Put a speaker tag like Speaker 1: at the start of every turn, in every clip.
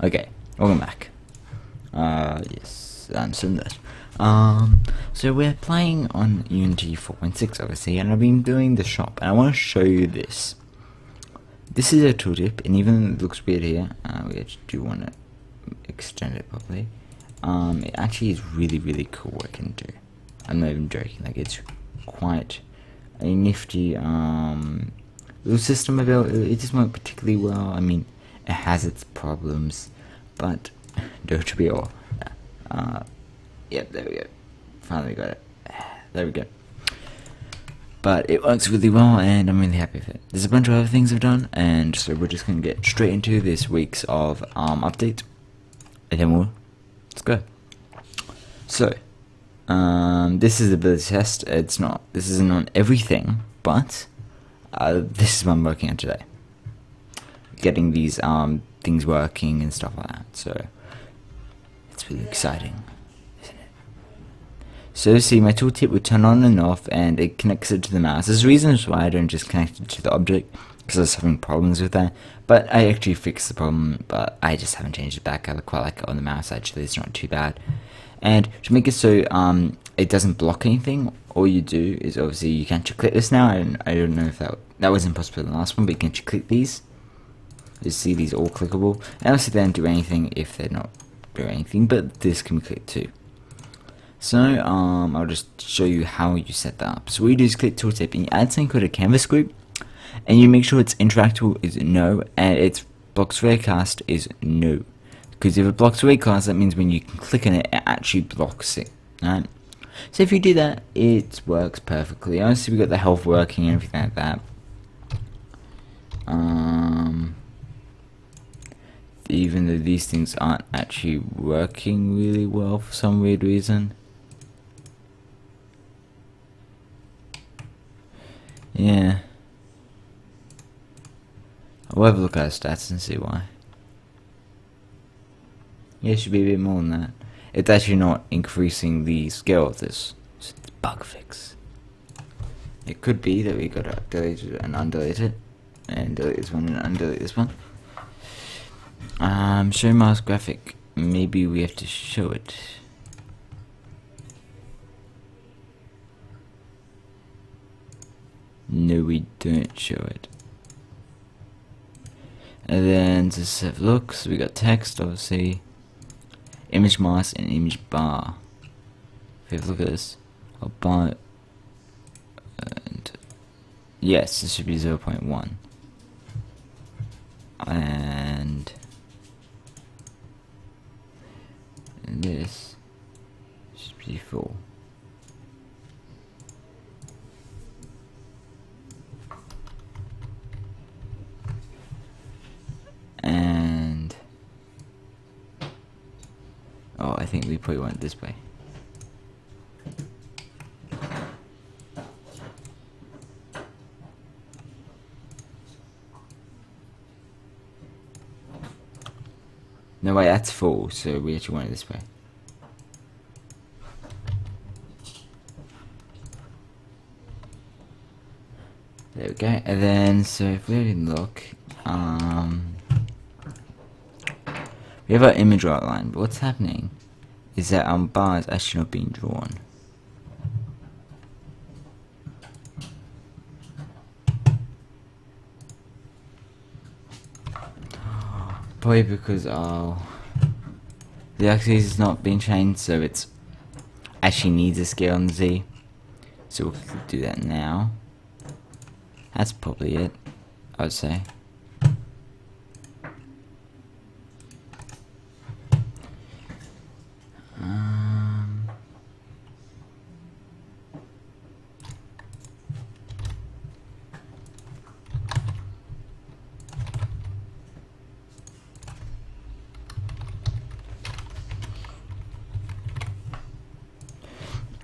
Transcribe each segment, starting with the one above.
Speaker 1: Okay, welcome back. Yes, I'm still this. So we're playing on Unity 4.6 obviously, and I've been doing the shop, and I want to show you this. This is a tooltip, and even though it looks weird here, we actually do want to extend it properly. It actually is really cool what it can do. I'm not even joking, like it's quite a nifty little system of it. It just won't particularly well. I mean, it has its problems, but don't be all. Yep, there we go. Finally got it. There we go. But it works really well, and I'm really happy with it. There's a bunch of other things I've done, and so we're just gonna get straight into this week's of update, and then let's go. So, this is the ability test. This isn't on everything, but this is what I'm working on today. Getting these things working and stuff like that. So it's really exciting, isn't it? So see, my tooltip would turn on and off, and it connects it to the mouse. There's reasons why I don't just connect it to the object, because I was having problems with that. But I actually fixed the problem, but I just haven't changed it back. I quite like it on the mouse actually. It's not too bad. And to make it so it doesn't block anything, all you do is obviously you can click this now. I don't know if that wasn't possible in the last one, but you can click these. You see these all clickable, and obviously they don't do anything if they're not doing anything, but this can be clicked too. So I'll just show you how you set that up. So what you do is click tooltip, and you add something called a canvas group, and you make sure its interactable is no, and its blocks raycast is no. Because if it blocks raycast, that means when you can click on it, it actually blocks it. Right? So if you do that, it works perfectly. Obviously, we got the health working and everything like that. Even though these things aren't actually working really well for some weird reason. Yeah. I'll have a look at our stats and see why. Yeah, it should be a bit more than that. It's actually not increasing the scale of this. So it's a bug fix. It could be that we gotta delete it and undelete it. And delete this one and undelete this one. Show mask graphic. Maybe we have to show it. No, we don't show it. And then just have looks. We got text, obviously. Image mask and image bar. If you have a look at this, I'll bar. And yes, this should be 0.1. And this should be full. And oh, I think we probably want it this way. No, wait, that's full, so we actually want it this way. There we go, and then, so if we look, we have our image outline, but what's happening is that our bar is actually not being drawn. Probably because the axis is not being changed, so it's actually needs a scale on the Z. So we can do that now. That's probably it, I would say.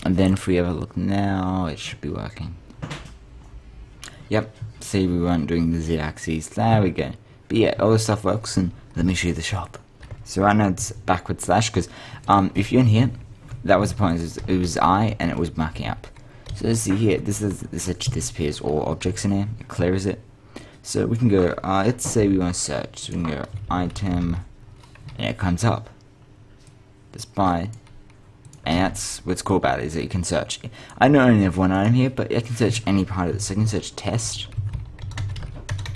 Speaker 1: And then if we have a look now, it should be working. Yep, see, we weren't doing the Z-axis. There we go. But yeah, all this stuff works, and let me show you the shop. So right now it's backward slash, because if you're in here, that was the point. It was I, and it was marking up. So let's see here. This actually disappears all objects in here. It clears it. So we can go. Let's say we want to search. So we can go item and it comes up. Despite, and that's what's cool about it, is that you can search. I not only have one item here, but I can search any part of this. I can search test.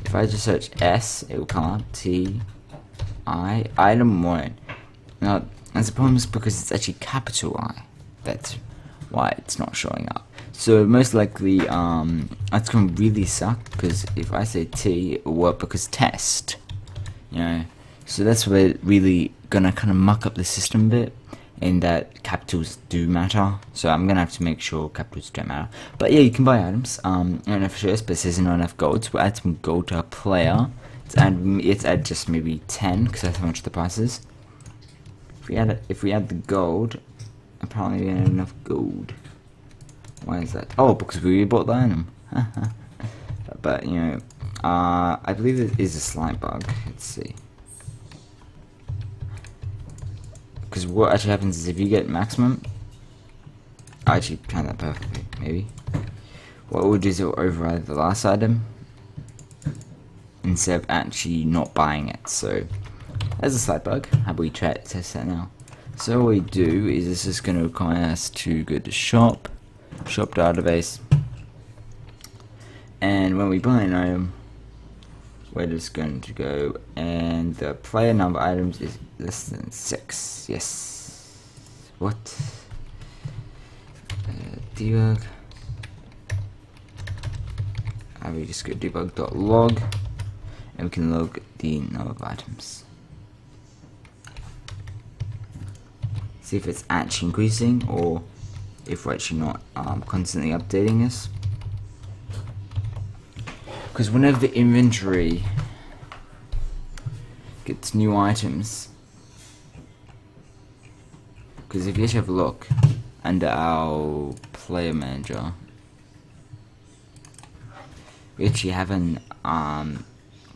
Speaker 1: If I just search S, it will come up T I item 1. Now that's the problem, is because it's actually capital I. That's why it's not showing up. So most likely, that's gonna really suck, because if I say T, it will work because test, you know. So that's where really gonna kind of muck up the system a bit, in that capitals do matter. So I'm gonna have to make sure capitals don't matter. But yeah, you can buy items. I don't know if it shows, but it says not enough gold. So we'll add some gold to our player. Let's add just maybe 10, because that's how much the price is. If we add the gold, apparently we don't have enough gold. Why is that? Oh, because we bought the item. But you know, I believe there is a slight bug. Let's see. Because what actually happens is if you get maximum, I actually planned that perfectly. Maybe what we'll do is it will override the last item instead of actually not buying it. So there's a slight bug. How about we test that now? So what we do is this is going to require us to go to shop database, and when we buy an item, we're just going to go, and the player number of items is less than 6. Yes. What? Debug. And we just go debug.log, and we can log the number of items. See if it's actually increasing, or if we're actually not constantly updating this. Because whenever the inventory gets new items, because if you actually have a look under our player manager, we actually have an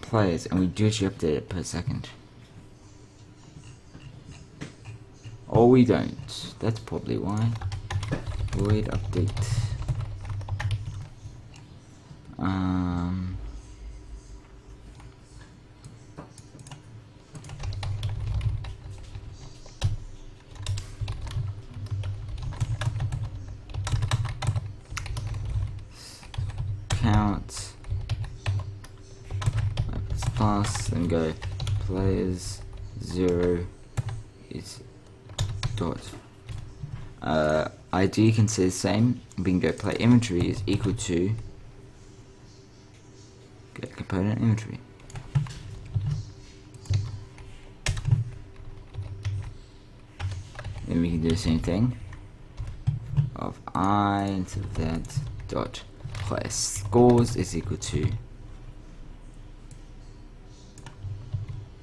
Speaker 1: players, and we do actually update it per second. Or we don't. That's probably why. Void update. Count plus, and go players 0 is dot. ID can say the same. We can go play inventory is equal to get component inventory. Then we can do the same thing of I into that dot player scores is equal to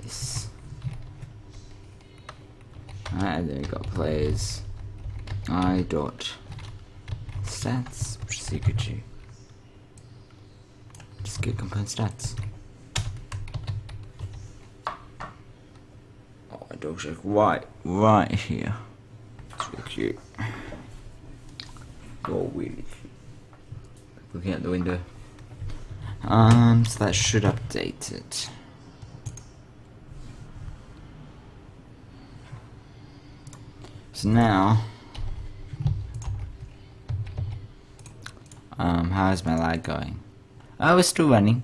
Speaker 1: this. Alright, and then we got players I dot stats, which is equal to just get component stats. Oh, my dog's like right here. It's really cute. Oh, really cute. Looking out the window. So that should update it. So now, how is my lag going? Oh, it's still running.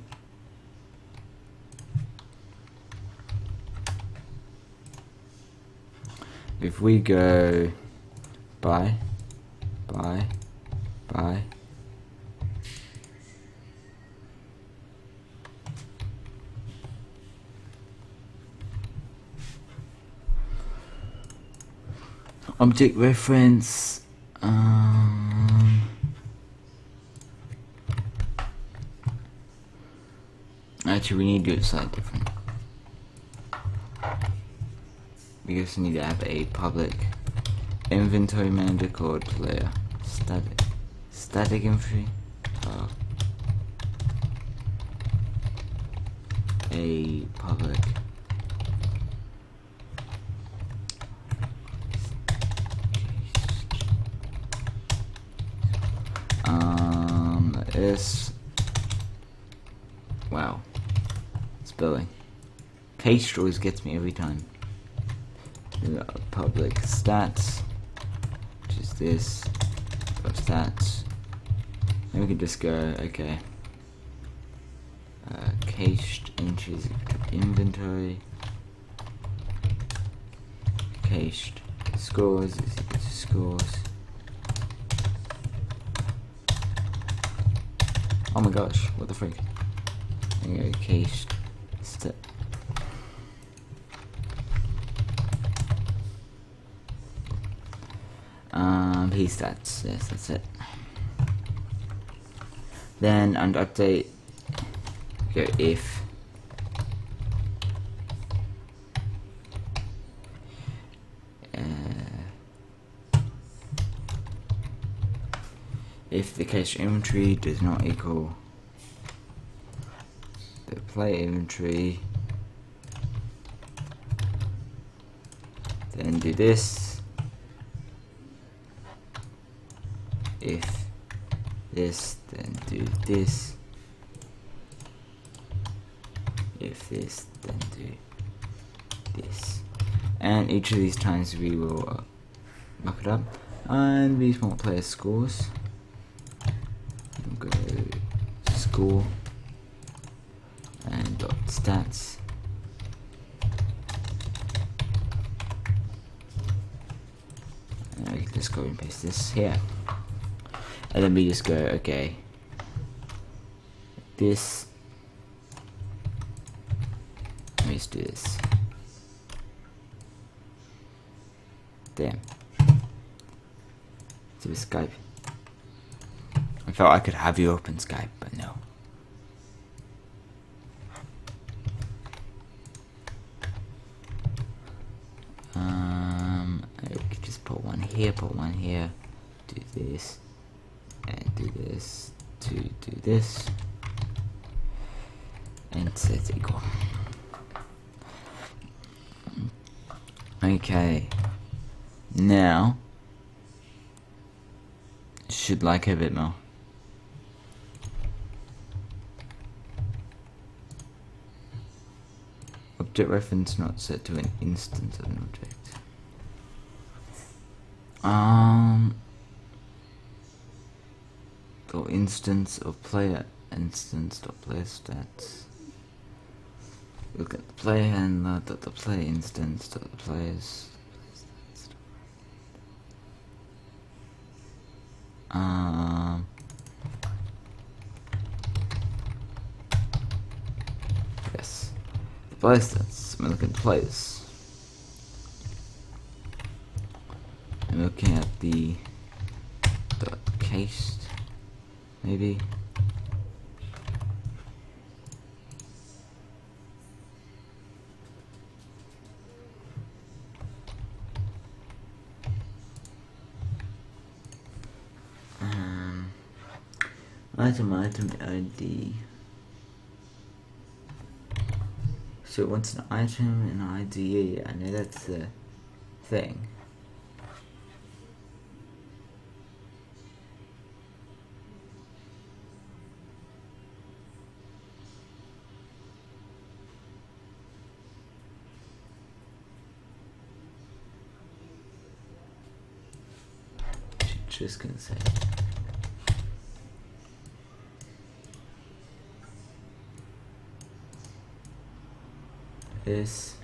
Speaker 1: If we go buy. Object reference. Actually, we need to do it slightly different. We just need to have a public inventory manager called player static inventory. A public is wow, spelling. Case always gets me every time. We got public stats, which is this. Got stats. And we can just go, okay. Cached entries inventory. Cached scores is equal to scores. Oh my gosh, what the frick? There you go, cached stat. P stats, yes, that's it. Then under update, go if the cache inventory does not equal the player inventory, then do this. If this, then do this. If this, then do this. And each of these times we will look it up. And these want player scores. We'll go score and dot stats. And we can just go and paste this here. And then we just go, okay, this, let me just do this. Damn. Do Skype. I felt I could have you open Skype, but no. I could just put one here, do this. And do this to do this, and set equal. Okay, now should like a bit more. Object reference not set to an instance of an object. Or instance of player instance dot player stats. Look at the player handler dot the player instance dot the players. Yes, the player stats. I'm looking at the players. I'm looking at the dot case. Maybe. Item ID. So what's an item and ID? I know that's the thing. Just gonna say this.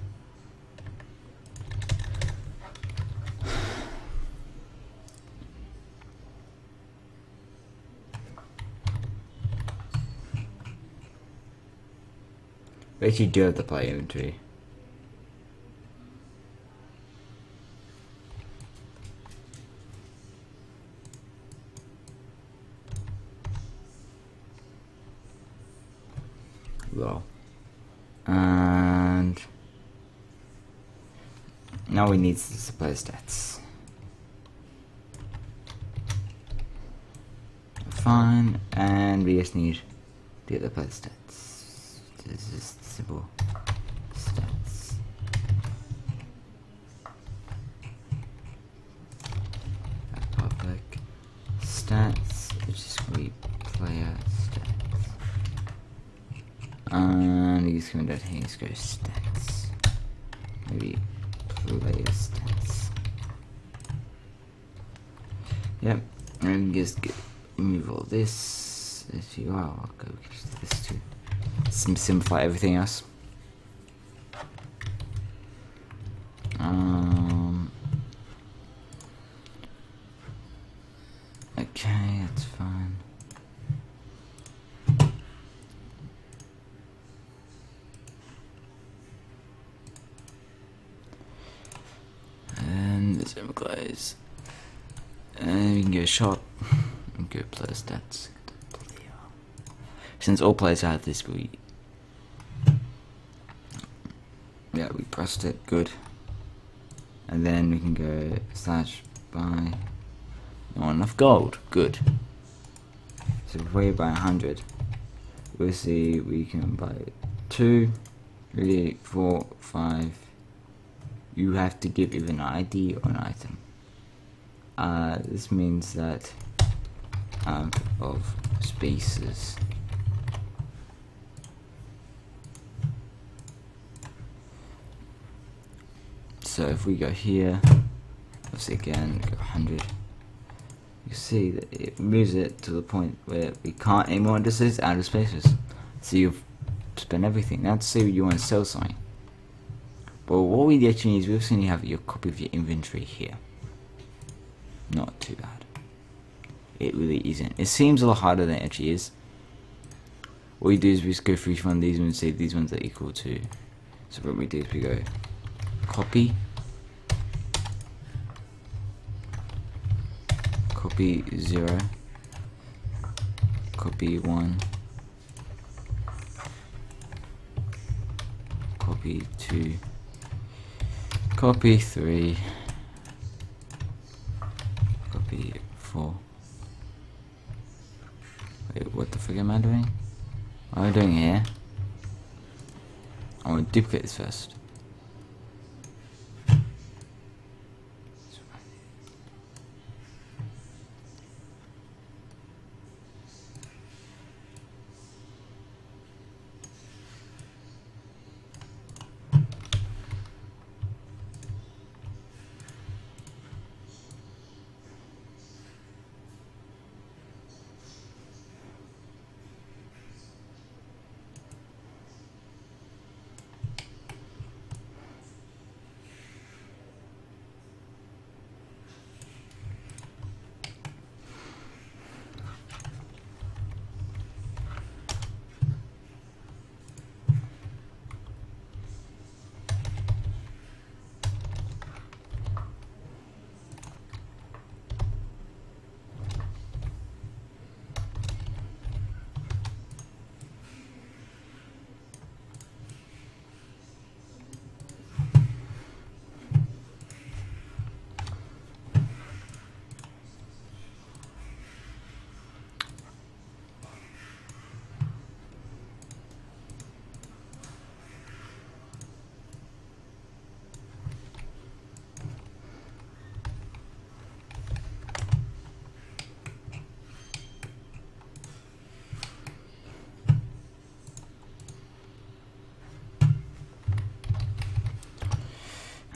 Speaker 1: We actually do have the player inventory. Well, and now we need the player stats. Fine, and we just need to get the player stats. This is simple stats. Public stats, which is going to be player stats. And he's coming down here, let's go stats. Maybe layer stats. Yep, and just remove all this. If you are, okay, we can just do this too. Simplify everything else. Okay, that's fine. And the same close. And we can go shot and go player stats. Since all players have this, we pressed it, good. And then we can go /buy. Not enough gold, good. So if we buy 100, we'll see we can buy 2, 3, 4, 5. You have to give either an ID or an item. This means that out of spaces. So if we go here, let's again go 100. You see that it moves it to the point where we can't anymore. This is out of spaces. So you've spent everything. Now to say you want to sell something. But what we actually need is we've seen you have your copy of your inventory here. Not too bad. It really isn't. It seems a lot harder than it actually is. What we do is we just go through each one of these and say these ones are equal to. So what we do is we go copy 0, copy 1, copy 2, copy 3, copy 4. Wait, what the frick am I doing? What am I doing here? I want to duplicate this first.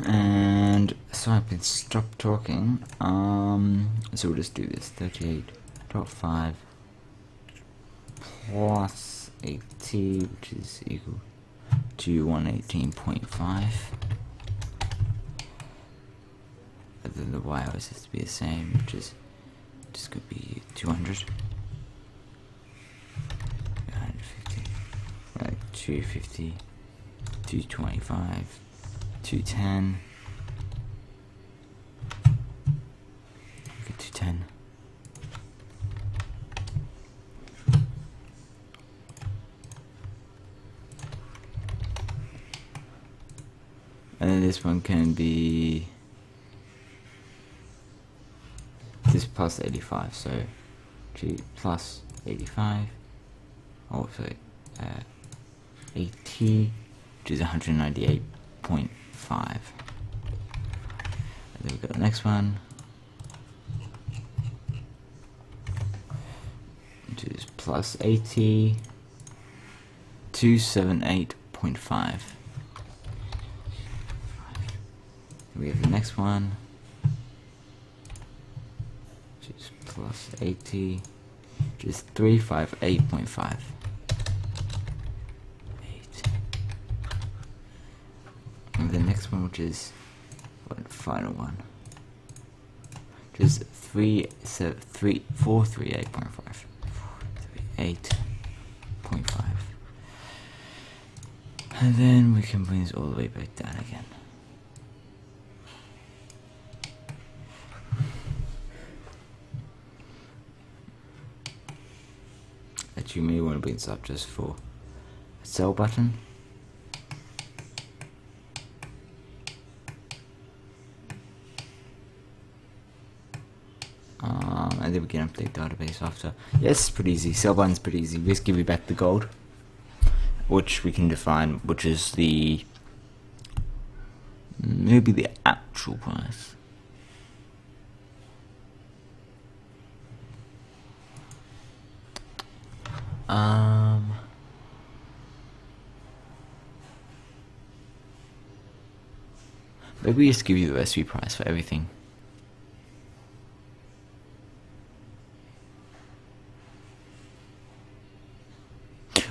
Speaker 1: And so I've been stopped talking. So we'll just do this 38.5 plus 80, which is equal to 118.5. And then the y always has to be the same, which is just could be 200. 150, right, 250, 225, 210. Get 210. And then this one can be this plus 85, so G plus 85. Oh, sorry, 80, which is 198.5. And then we got the next one, which is plus 80, 278.5. We have the next one, which is plus 80, which is 358.5. And the next one, which is the final one, which is 438.5. 438.5. And then we can bring this all the way back down again. Actually, you may want to bring this up just for a sell button. And then we can update database after. Yes, it's pretty easy. Sell button's pretty easy. We just give you back the gold, which we can define, which is the maybe the actual price. Maybe we just give you the recipe price for everything.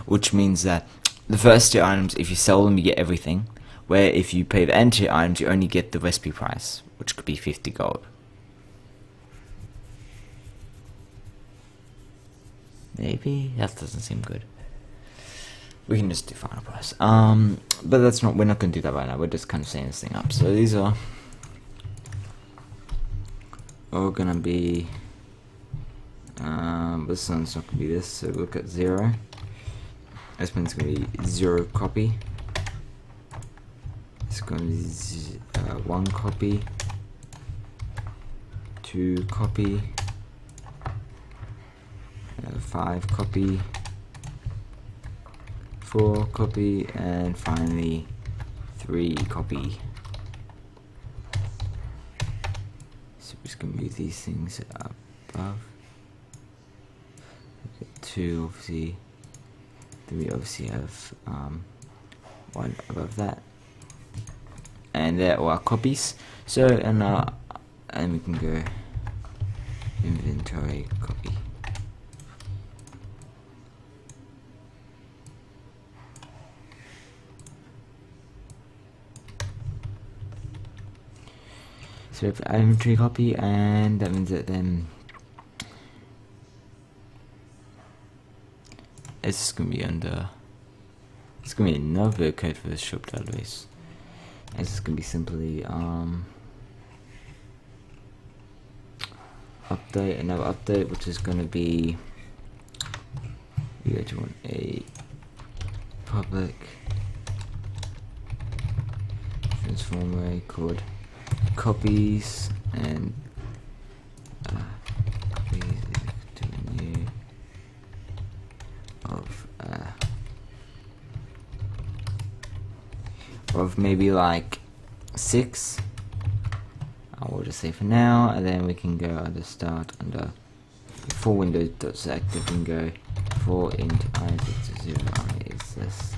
Speaker 1: Which means that the first 2 items, if you sell them, you get everything. Where if you pay the end 2 items, you only get the recipe price, which could be 50 gold. Maybe that doesn't seem good. We can just define a price. But that's not. We're not going to do that right now. We're just kind of setting this thing up. So these are all going to be. This one's not going to be this. So look at 0. This one's going to be 0 copy. It's going to be 1 copy, 2 copy, 5 copy, 4 copy, and finally 3 copy. So we're just going to move these things above. 2 obviously. Then we obviously have 1 above that, and there are our copies. So and we can go inventory copy. So we have inventory copy, and that means that then it's going to be under. It's going to be another code for the shop database. It's just going to be simply update, another update, which is going to be, we actually want a public transform array called copies, and copies to new of maybe like 6. We'll just say for now, and then we can go under start under for windows.select. We can go for int I is equal to 0, I is this.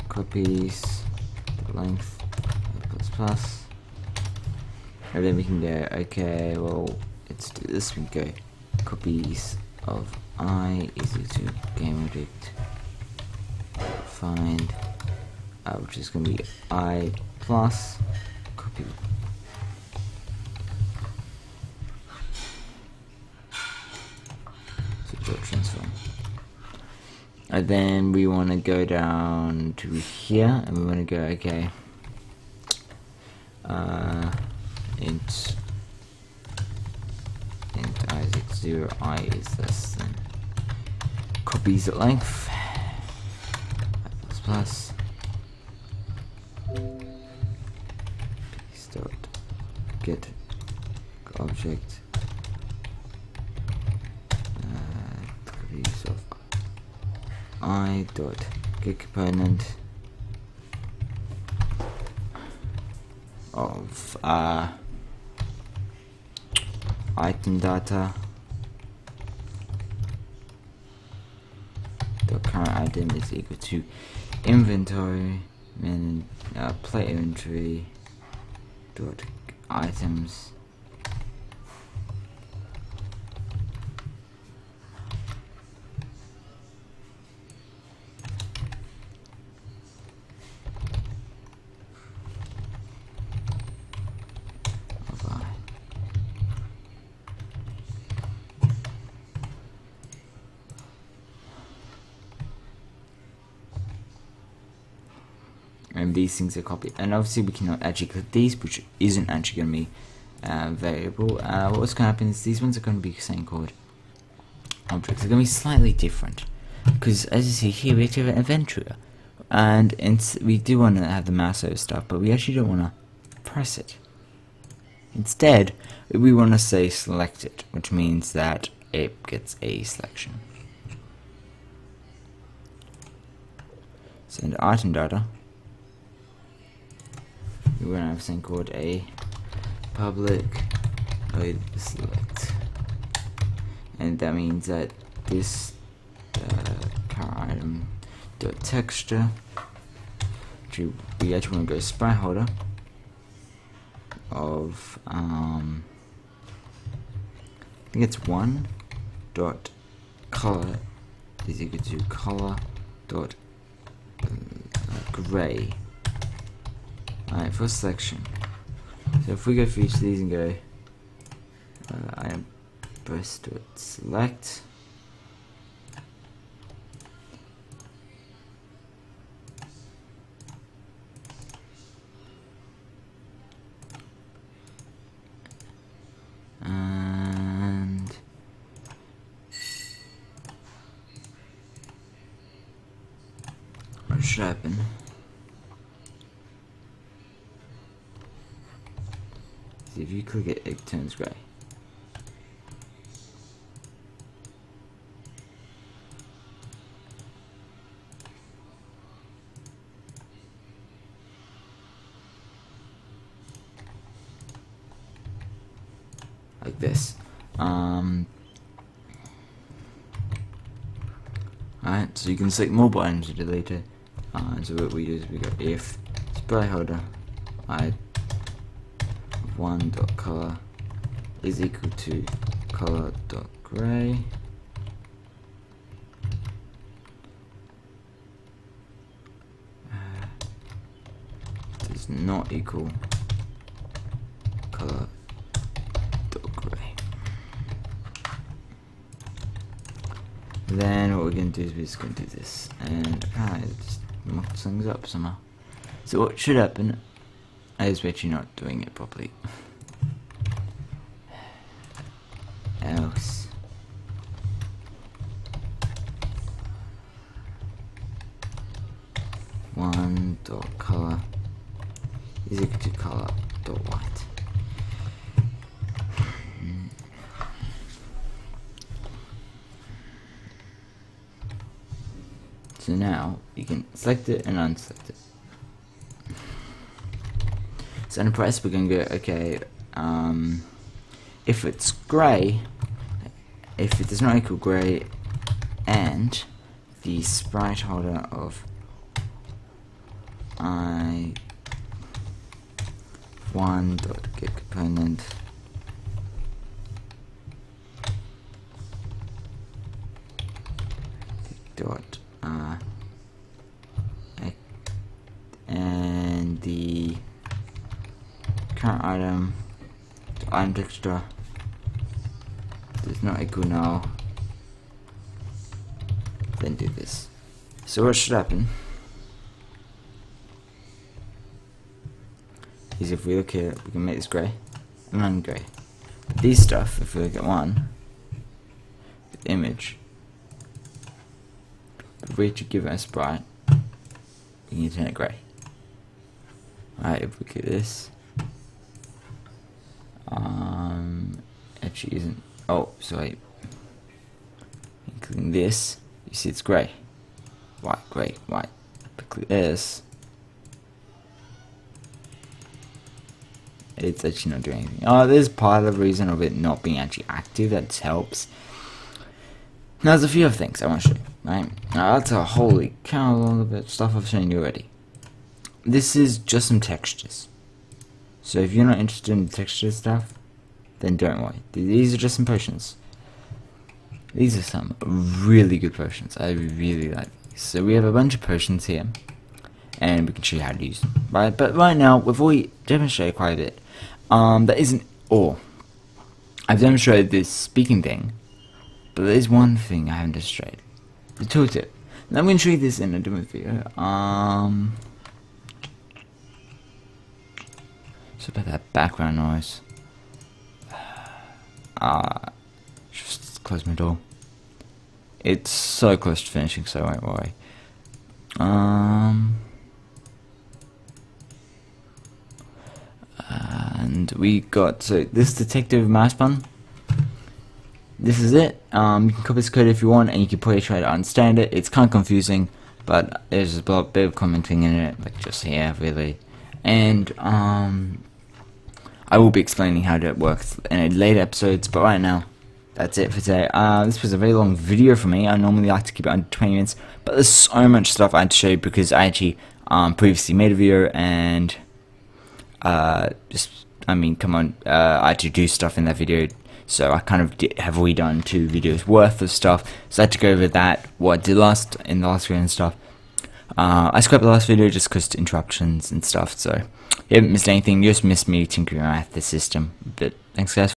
Speaker 1: Copies length plus, and then we can go, okay, well, let's do this. We can go copies of I is equal to game object find, which is going to be I plus copy. So dot transform. And then we want to go down to here, and we want to go, okay, int I is equal to 0, I is less than copies at length plus dot get object copies of I dot get component of item data dot current item is equal to inventory and play inventory dot items. And these things are copied, and obviously we cannot actually click these, which isn't actually going to be variable. What's going to happen is these ones are going to be something called objects. They're going to be slightly different, because as you see here we actually have an inventory, and we do want to have the mouse over stuff, but we actually don't want to press it. Instead, we want to say select it, which means that it gets a selection. So in the item data, we're going to have something called a public void select, and that means that this current item dot texture, we actually want to go sprite holder of I think it's 1 dot color is equal to color dot gray. Alright, for selection. So if we go for each of these and go item press dot select, and what should happen? If you click it, it turns grey. Like this. Alright, so you can select Moba items to delete it. So what we do is we go if sprite holder one.color is equal to color.gray, does not equal color.gray. Then what we're going to do is we're just going to do this, and just muck things up somehow. So what should happen is we're actually not doing it properly. Else one dot color is equal to color dot white. So now you can select it and unselect it. So in press we're going to go, okay, if it's grey, if it does not equal grey, and the sprite holder of i1.getComponent dot and the current item texture does not equal null, then do this. So what should happen is if we look here, we can make this grey and then grey. These stuff, if we look at one with image, if we to give it a sprite, we can turn it grey. Alright, if we look at this, actually isn't. Oh, sorry. Including this, you see it's grey, white, grey, white. But click this, it's actually not doing anything. Oh, there's part of the reason of it not being actually active that helps. Now there's a few other things I want to show you. Right, now that's a holy cow, a lot of stuff I've shown you already. this is just some textures. So if you're not interested in the texture stuff, then don't worry. These are just some potions. These are some really good potions. I really like these. So we have a bunch of potions here, and we can show you how to use them. Right, but right now we've already demonstrated quite a bit. That isn't all. I've demonstrated this speaking thing, but there's one thing I haven't demonstrated: the tooltip. And I'm going to show you this in a different video. So about that background noise. Just close my door. It's so close to finishing, so I won't worry. And we got, so this detective mouse button. This is it. You can copy this code if you want, and you can probably try to understand it. It's kind of confusing, but there's a bit of commenting in it, like just here, really. And I will be explaining how that works in later episodes, but right now, that's it for today. This was a very long video for me. I normally like to keep it under 20 minutes, but there's so much stuff I had to show you because I actually previously made a video, and I mean, come on, I had to do stuff in that video, so I kind of have redone 2 videos worth of stuff, so I had to go over that, what I did in the last video and stuff. I scrapped the last video just because of interruptions and stuff, so you haven't missed anything, you just missed me tinkering around with the system. But thanks guys.